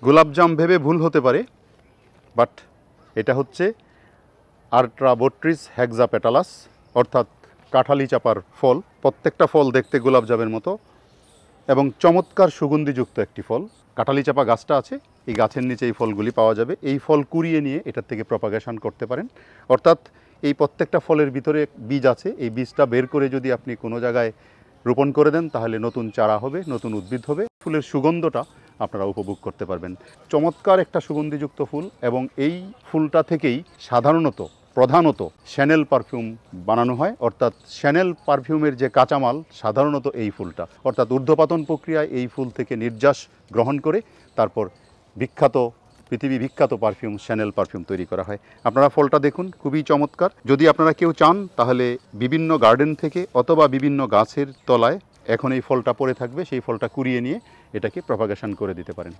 গোলাপজাম ভেবে ভুল হতে পারে, বাট এটা হচ্ছে আর্ট্রাবোট্রিস হেক্সাপেটালাস, অর্থাৎ কাঁঠালি চাপার ফল। প্রত্যেকটা ফল দেখতে গোলাপজামের মতো এবং চমৎকার সুগন্ধিযুক্ত একটি ফল। কাঁঠালি চাপা গাছটা আছে, এই গাছের নিচে এই ফলগুলি পাওয়া যাবে। এই ফল কুড়িয়ে নিয়ে এটার থেকে প্রপাগেশন করতে পারেন, অর্থাৎ এই প্রত্যেকটা ফলের ভিতরে বীজ আছে, এই বীজটা বের করে যদি আপনি কোনো জায়গায় রোপণ করে দেন তাহলে নতুন চারা হবে, নতুন উদ্ভিদ হবে, ফুলের সুগন্ধটা আপনারা উপভোগ করতে পারবেন। চমৎকার একটা সুগন্ধিযুক্ত ফুল এবং এই ফুলটা থেকেই প্রধানত শ্যানেল পারফিউম বানানো হয়, অর্থাৎ শ্যানেল পারফিউমের যে কাঁচামাল সাধারণত এই ফুলটা, অর্থাৎ ঊর্ধ্বপাতন প্রক্রিয়ায় এই ফুল থেকে নির্যাস গ্রহণ করে তারপর পৃথিবী বিখ্যাত পারফিউম শ্যানেল পারফিউম তৈরি করা হয়। আপনারা ফলটা দেখুন, খুবই চমৎকার। যদি আপনারা কেউ চান তাহলে বিভিন্ন গার্ডেন থেকে অথবা বিভিন্ন গাছের তলায় এখন এই ফলটা পড়ে থাকবে, সেই ফলটা কুড়িয়ে নিয়ে এটাকে প্রপাগেশন করে দিতে পারেন।